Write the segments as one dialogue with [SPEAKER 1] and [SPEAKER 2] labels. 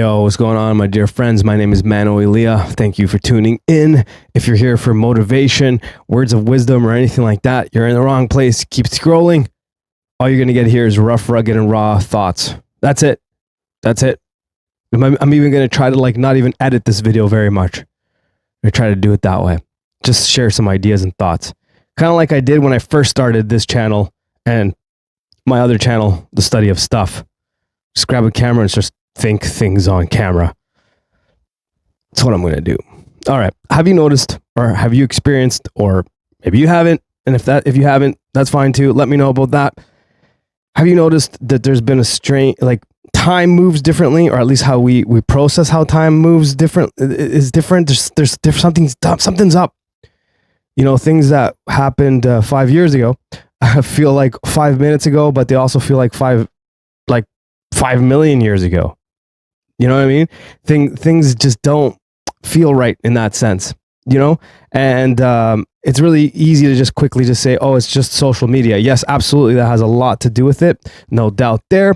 [SPEAKER 1] Yo, what's going on, my dear friends? My name is Mano, Elia. Thank you for tuning in. If you're here for motivation, words of wisdom, or anything like that, you're in the wrong place. Keep scrolling. All you're going to get here is rough, rugged, and raw thoughts. That's it. That's it. I'm even going to try to not even edit this video very much. I try to do it that way. Just share some ideas and thoughts. Kind of like I did when I first started this channel and my other channel, The Study of Stuff. Just grab a camera and just think things on camera. That's what I'm going to do. All right. Have you noticed, or have you experienced, or maybe you haven't, and if you haven't, that's fine too. Let me know about that. Have you noticed that there's been a strain, time moves differently, or at least how we process how time moves is different. There's something's up. You know, things that happened 5 years ago feel like 5 minutes ago, but they also feel like 5 million years ago. You know what I mean? Things just don't feel right in that sense, you know? And it's really easy to just quickly just say, oh, it's just social media. Yes, absolutely. That has a lot to do with it. No doubt there.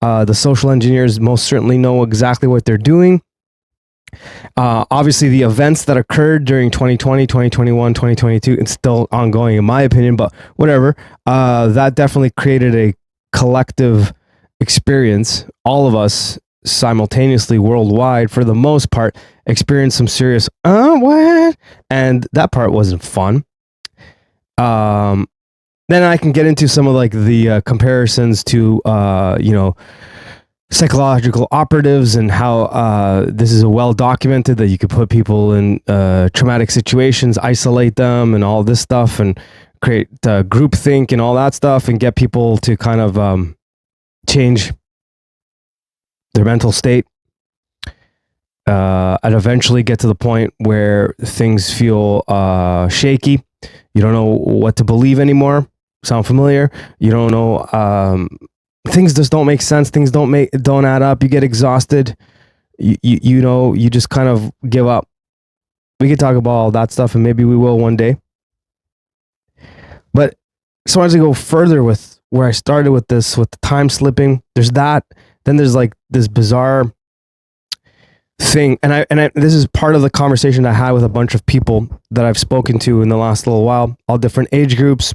[SPEAKER 1] The social engineers most certainly know exactly what they're doing. Obviously, the events that occurred during 2020, 2021, 2022, it's still ongoing in my opinion, but whatever. That definitely created a collective experience. All of us simultaneously worldwide, for the most part, experienced some serious what? And that part wasn't fun. Then I can get into some of the comparisons to psychological operatives and how this is well documented that you could put people in traumatic situations, isolate them, and all this stuff, and create groupthink and all that stuff, and get people to kind of change their mental state, and eventually get to the point where things feel shaky. You don't know what to believe anymore. Sound familiar? You don't know. Things just don't make sense. Things don't add up. You get exhausted. You just kind of give up. We could talk about all that stuff, and maybe we will one day. But so I wanted to go further with where I started with this, with the time slipping. There's that. Then there's this bizarre thing, and I this is part of the conversation I had with a bunch of people that I've spoken to in the last little while, all different age groups.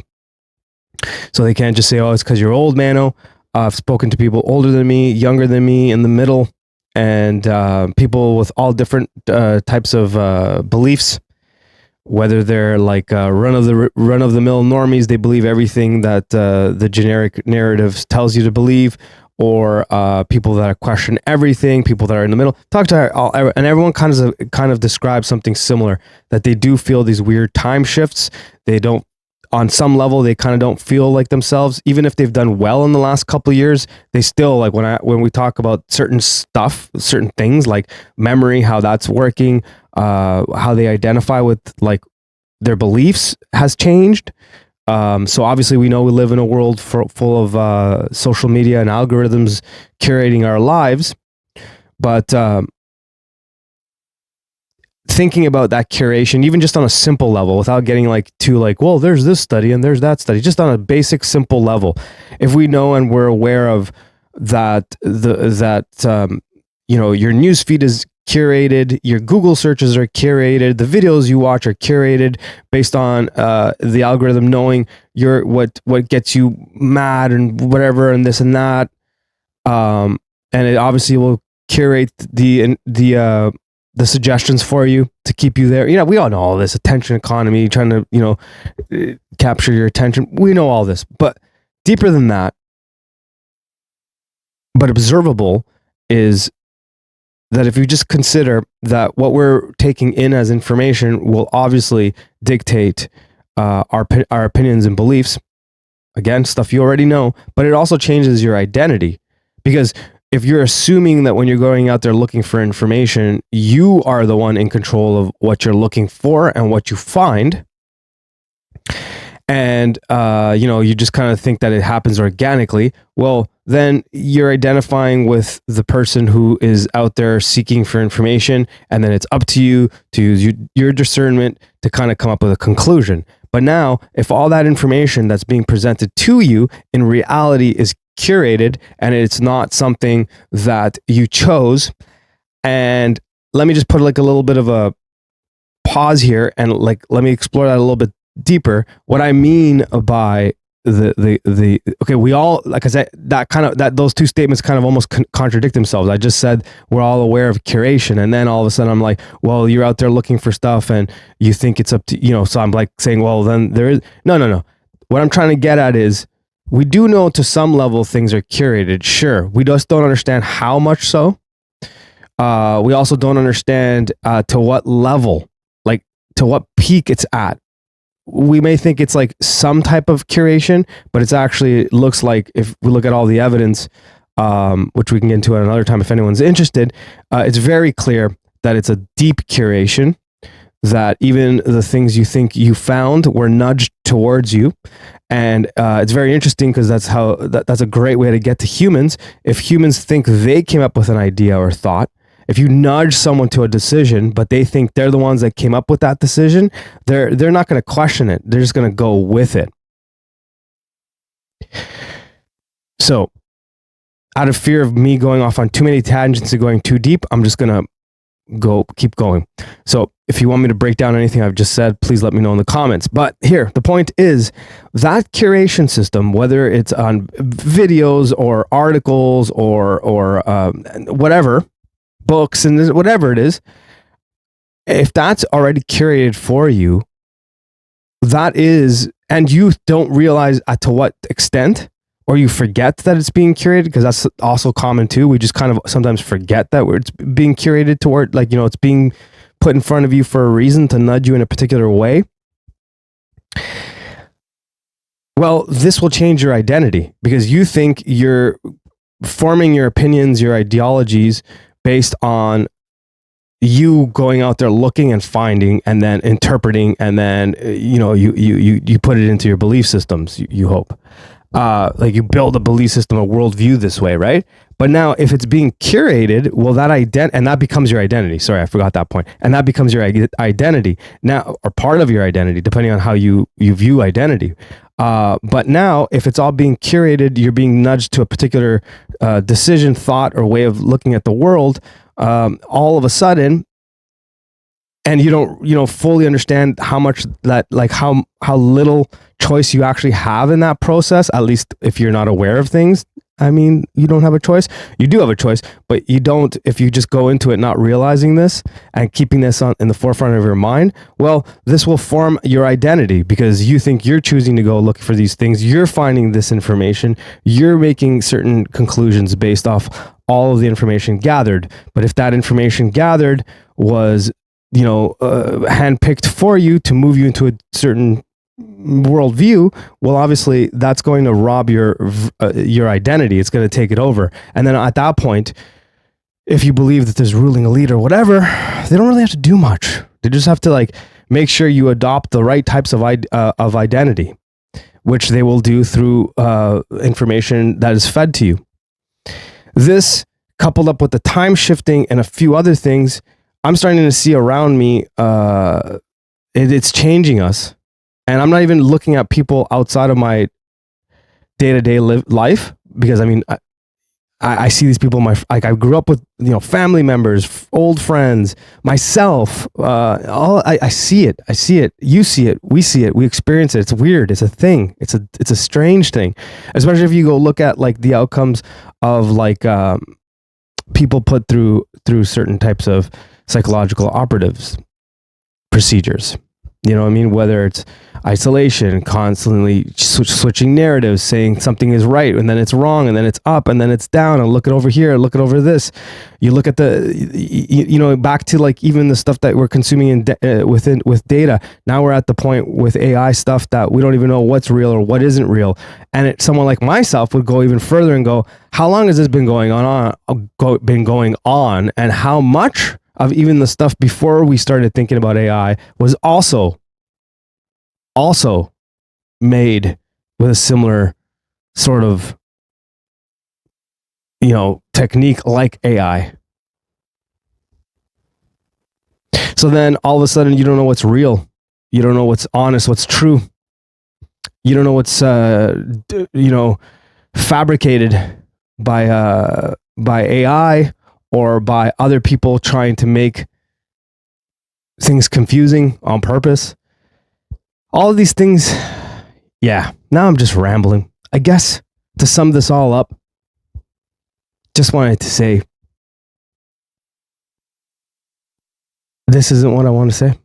[SPEAKER 1] So they can't just say, "Oh, it's because you're old, Mano." I've spoken to people older than me, younger than me, in the middle, and people with all different types of beliefs. Whether they're run of the mill normies, they believe everything that the generic narrative tells you to believe, or people that question everything, people that are in the middle. Talk to and everyone kind of describes something similar, that they do feel these weird time shifts. They don't, on some level, they kind of don't feel like themselves, even if they've done well in the last couple of years. They still, when we talk about certain stuff, certain things like memory, how that's working, how they identify with their beliefs has changed. So obviously we know we live in a world full of social media and algorithms curating our lives, but thinking about that curation, even just on a simple level, without getting well, there's this study and there's that study, just on a basic, simple level. If we know and we're aware of that, your news feed is curated, your Google searches are curated, the videos you watch are curated based on the algorithm knowing what gets you mad and whatever and this and that, and it obviously will curate the suggestions for you to keep you there. We all know all this attention economy, trying to capture your attention. We know all this, but deeper than that, but observable, is that if you just consider that what we're taking in as information will obviously dictate our opinions and beliefs, again, stuff you already know, but it also changes your identity. Because if you're assuming that when you're going out there looking for information, you are the one in control of what you're looking for and what you find, and you just kind of think that it happens organically, well, then you're identifying with the person who is out there seeking for information, and then it's up to you to use your discernment to kind of come up with a conclusion. But now, if all that information that's being presented to you in reality is curated and it's not something that you chose, And let me just put like a little bit of a pause here and like let me explore that a little bit deeper. What I mean by the okay, we all, like I said, that those two statements kind of almost contradict themselves. I just said we're all aware of curation, and then all of a sudden I'm like, well, you're out there looking for stuff and you think it's up to, you know, so I'm like saying, well, then there is no. What I'm trying to get at is we do know to some level things are curated. Sure, we just don't understand how much so. We also don't understand to what level, like to what peak it's at. We may think it's like some type of curation, but it's actually, it looks like, if we look at all the evidence, which we can get into at another time if anyone's interested, it's very clear that it's a deep curation, that even the things you think you found were nudged towards you. And it's very interesting because that's a great way to get to humans. If humans think they came up with an idea or thought, if you nudge someone to a decision, but they think they're the ones that came up with that decision, they're not going to question it. They're just going to go with it. So, out of fear of me going off on too many tangents and going too deep, I'm just going to keep going. So, if you want me to break down anything I've just said, please let me know in the comments. But here, the point is that curation system, whether it's on videos or articles or whatever, books and whatever it is, if that's already curated for you, that is, and you don't realize to what extent, or you forget that it's being curated, because that's also common too. We just kind of sometimes forget that it's being curated toward, like, you know, it's being put in front of you for a reason to nudge you in a particular way. Well, this will change your identity, because you think you're forming your opinions, your ideologies based on you going out there looking and finding and then interpreting, and then you put it into your belief systems. You hope, like you build a belief system, a worldview this way, right? But now, if it's being curated, well, that becomes your identity. Sorry, I forgot that point. And that becomes your identity now, or part of your identity, depending on how you view identity. But now, if it's all being curated, you're being nudged to a particular decision, thought, or way of looking at the world. All of a sudden, and you don't fully understand how much that, like how little choice you actually have in that process. At least if you're not aware of things. I mean, you don't have a choice. You do have a choice, but you don't if you just go into it not realizing this and keeping this in the forefront of your mind. Well, this will form your identity, because you think you're choosing to go look for these things. You're finding this information. You're making certain conclusions based off all of the information gathered. But if that information gathered was, handpicked for you to move you into a certain worldview, well, obviously that's going to rob your identity. It's going to take it over. And then at that point, if you believe that there's ruling elite or whatever, they don't really have to do much. They just have to like make sure you adopt the right types of identity, which they will do through information that is fed to you. This, coupled up with the time shifting and a few other things, I'm starting to see around me. It's changing us. And I'm not even looking at people outside of my day-to-day life, because I mean, I see these people. I grew up with family members, old friends, myself. I see it. I see it. You see it. We see it. We experience it. It's weird. It's a thing. It's a strange thing, especially if you go look at like the outcomes of like people put through certain types of psychological operatives procedures. You know what I mean? Whether it's isolation, constantly switching narratives, saying something is right and then it's wrong, and then it's up and then it's down, and look at over here, look at over this. You look at back to like even the stuff that we're consuming with data. Now we're at the point with AI stuff that we don't even know what's real or what isn't real. And someone like myself would go even further and go, how long has this been going on, and how much of even the stuff before we started thinking about AI was also made with a similar sort of, technique like AI. So then all of a sudden you don't know what's real. You don't know what's honest, what's true. You don't know what's, fabricated by AI, or by other people trying to make things confusing on purpose. All of these things, yeah, now I'm just rambling. I guess to sum this all up, just wanted to say, this isn't what I want to say.